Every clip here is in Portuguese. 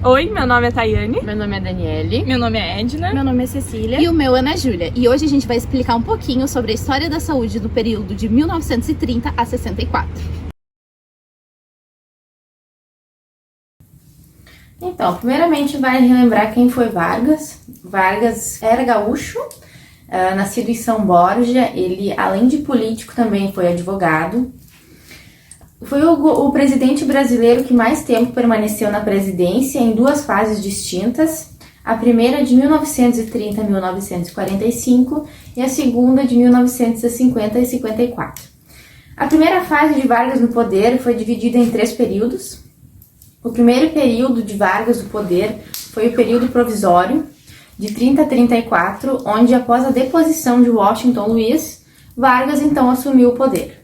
Oi, meu nome é Tayane. Meu nome é Daniele. Meu nome é Edna. Meu nome é Cecília. E o meu é Ana Júlia. E hoje a gente vai explicar um pouquinho sobre a história da saúde do período de 1930 a 64. Então, primeiramente vai relembrar quem foi Vargas. Vargas era gaúcho, nascido em São Borja. Ele, além de político, também foi advogado. Foi o presidente brasileiro que mais tempo permaneceu na presidência em duas fases distintas. A primeira de 1930 a 1945 e a segunda de 1950 e 54. A primeira fase de Vargas no poder foi dividida em 3 períodos. O primeiro período de Vargas no poder foi o período provisório, de 30 a 34, onde após a deposição de Washington Luiz, Vargas então assumiu o poder.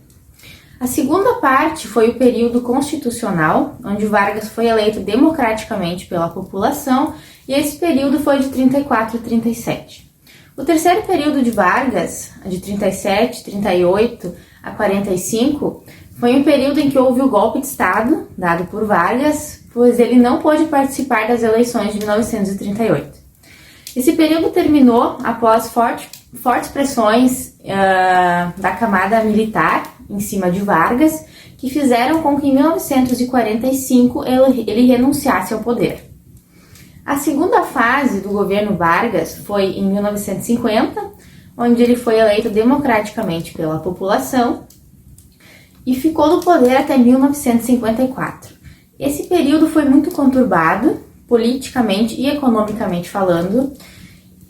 A segunda parte foi o período constitucional, onde Vargas foi eleito democraticamente pela população, e esse período foi de 34 a 37. O terceiro período de Vargas, de 37, 38 a 45, foi um período em que houve o golpe de Estado, dado por Vargas, pois ele não pôde participar das eleições de 1938. Esse período terminou após fortes pressões da camada militar em cima de Vargas, que fizeram com que em 1945 ele renunciasse ao poder. A segunda fase do governo Vargas foi em 1950, onde ele foi eleito democraticamente pela população e ficou no poder até 1954. Esse período foi muito conturbado, politicamente e economicamente falando,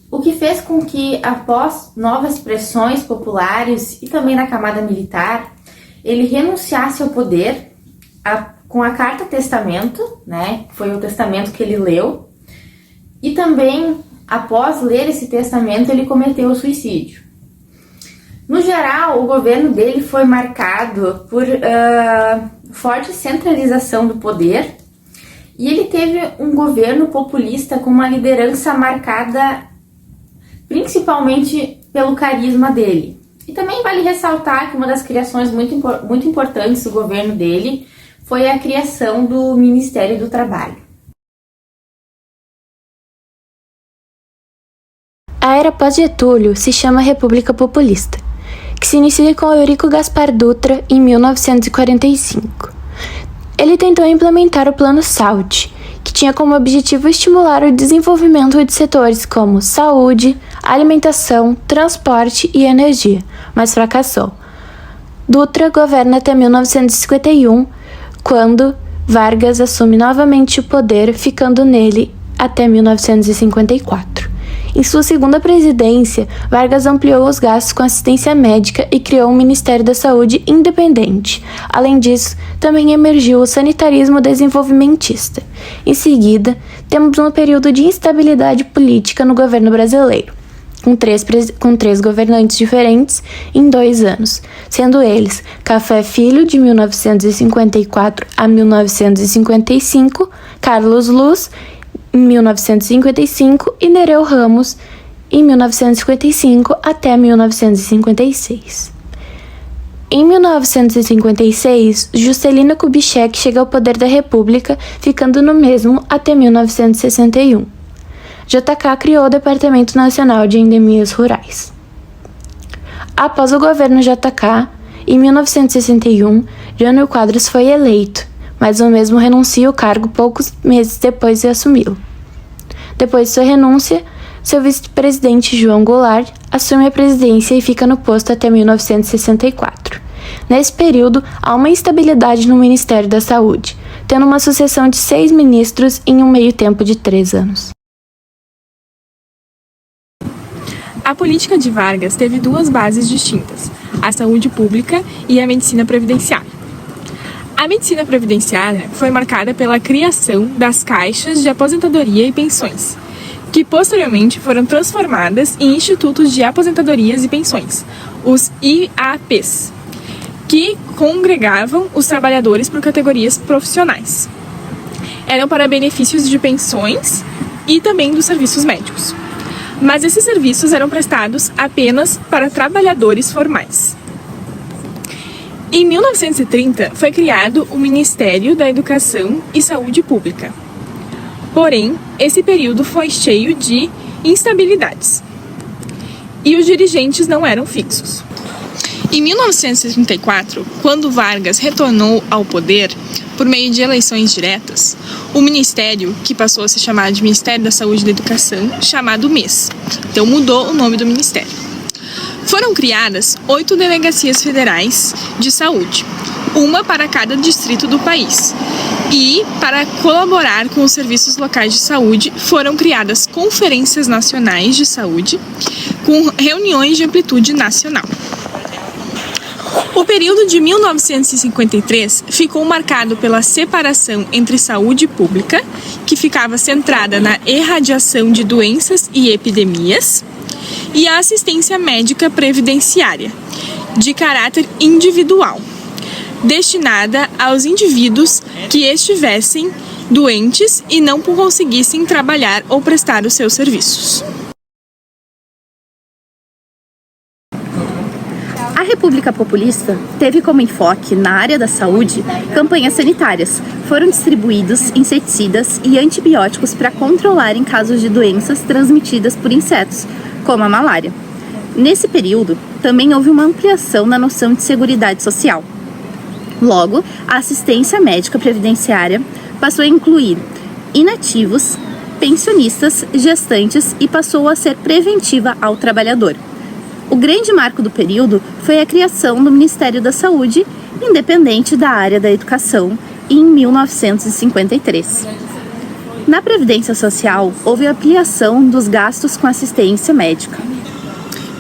o que fez com que, após novas pressões populares e também na camada militar, ele renunciasse ao poder com a Carta Testamento, né? Foi o testamento que ele leu, e também, após ler esse testamento, ele cometeu o suicídio. No geral, o governo dele foi marcado por forte centralização do poder, e ele teve um governo populista com uma liderança marcada principalmente pelo carisma dele. E também vale ressaltar que uma das criações muito importantes do governo dele foi a criação do Ministério do Trabalho. A era pós-Getúlio se chama República Populista, que se inicia com Eurico Gaspar Dutra em 1945. Ele tentou implementar o Plano SALT, que tinha como objetivo estimular o desenvolvimento de setores como saúde, alimentação, transporte e energia, mas fracassou. Dutra governa até 1951, quando Vargas assume novamente o poder, ficando nele até 1954. Em sua segunda presidência, Vargas ampliou os gastos com assistência médica e criou um Ministério da Saúde independente. Além disso, também emergiu o sanitarismo desenvolvimentista. Em seguida, temos um período de instabilidade política no governo brasileiro, com três governantes diferentes em 2 anos, sendo eles Café Filho, de 1954 a 1955, Carlos Luz, em 1955, e Nereu Ramos, em 1955 até 1956. Em 1956, Juscelino Kubitschek chega ao poder da República, ficando no mesmo até 1961. JK criou o Departamento Nacional de Endemias Rurais. Após o governo JK, em 1961, Jânio Quadros foi eleito, mas o mesmo renuncia ao cargo poucos meses depois de assumi-lo. Depois de sua renúncia, seu vice-presidente João Goulart assume a presidência e fica no posto até 1964. Nesse período, há uma instabilidade no Ministério da Saúde, tendo uma sucessão de 6 ministros em um meio tempo de 3 anos. A política de Vargas teve 2 bases distintas, a saúde pública e a medicina previdenciária. A medicina previdenciária foi marcada pela criação das caixas de aposentadoria e pensões, que posteriormente foram transformadas em institutos de aposentadorias e pensões, os IAPs, que congregavam os trabalhadores por categorias profissionais. Eram para benefícios de pensões e também dos serviços médicos. Mas esses serviços eram prestados apenas para trabalhadores formais. Em 1930, foi criado o Ministério da Educação e Saúde Pública. Porém, esse período foi cheio de instabilidades e os dirigentes não eram fixos. Em 1934, quando Vargas retornou ao poder por meio de eleições diretas, o ministério, que passou a se chamar de Ministério da Saúde e da Educação, chamado MES, então mudou o nome do ministério. Foram criadas 8 delegacias federais de saúde, uma para cada distrito do país. E, para colaborar com os serviços locais de saúde, foram criadas conferências nacionais de saúde, com reuniões de amplitude nacional. O período de 1953 ficou marcado pela separação entre saúde pública, que ficava centrada na erradiação de doenças e epidemias, e a assistência médica previdenciária, de caráter individual, destinada aos indivíduos que estivessem doentes e não conseguissem trabalhar ou prestar os seus serviços. A República Populista teve como enfoque, na área da saúde, campanhas sanitárias. Foram distribuídos inseticidas e antibióticos para controlar em casos de doenças transmitidas por insetos, como a malária. Nesse período, também houve uma ampliação na noção de seguridade social. Logo, a assistência médica previdenciária passou a incluir inativos, pensionistas, gestantes e passou a ser preventiva ao trabalhador. O grande marco do período foi a criação do Ministério da Saúde, independente da área da educação, em 1953. Na Previdência Social, houve ampliação dos gastos com assistência médica.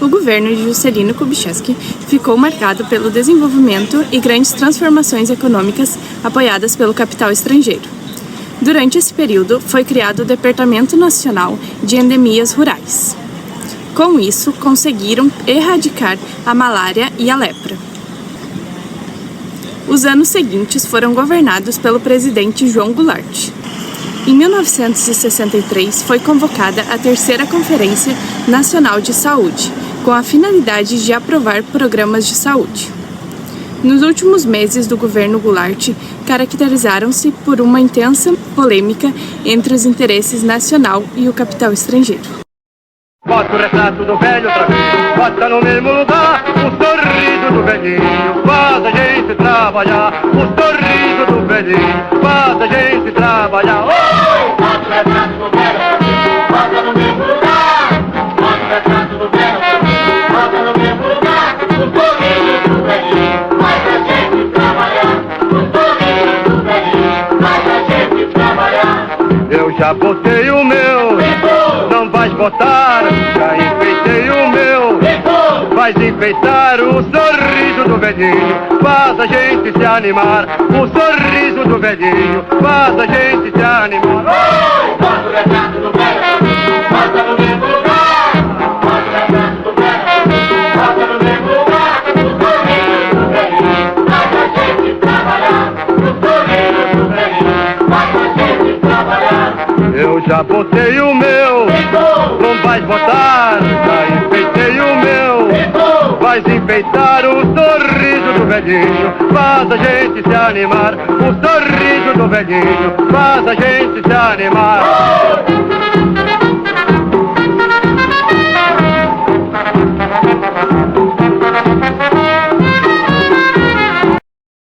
O governo de Juscelino Kubitschek ficou marcado pelo desenvolvimento e grandes transformações econômicas apoiadas pelo capital estrangeiro. Durante esse período, foi criado o Departamento Nacional de Endemias Rurais. Com isso, conseguiram erradicar a malária e a lepra. Os anos seguintes foram governados pelo presidente João Goulart. Em 1963, foi convocada a terceira Conferência Nacional de Saúde, com a finalidade de aprovar programas de saúde. Nos últimos meses do governo Goulart, caracterizaram-se por uma intensa polêmica entre os interesses nacional e o capital estrangeiro. Bota o retrato do velho outra vez, bota no mesmo lugar o sorriso do velhinho, faz a gente trabalhar. O sorriso do velhinho, faz a gente trabalhar. Oh! Bota o retrato do velho outra vez, bota no mesmo lugar. Bota o retrato do velho outra vez, bota no mesmo lugar. O sorriso do velhinho, faz a gente trabalhar. O sorriso do velhinho, faz a gente trabalhar. Eu já botei o meu, não vais botar. Já enfeitei o meu, vais enfeitar o sorriso do velhinho, faz a gente se animar. O sorriso do velhinho, faz a gente se animar. Oh! Bota o retrato do velho, bota no mesmo lugar. Bota o retrato do velho, bota no mesmo lugar. O sorriso do velhinho, faz a gente trabalhar. O sorriso do velhinho, faz a gente trabalhar. Eu já botei o meu, não vais botar. Já enfeitei o meu, vais enfeitar o sorriso do velhinho, faz a gente se animar. O sorriso do velhinho, faz a gente se animar.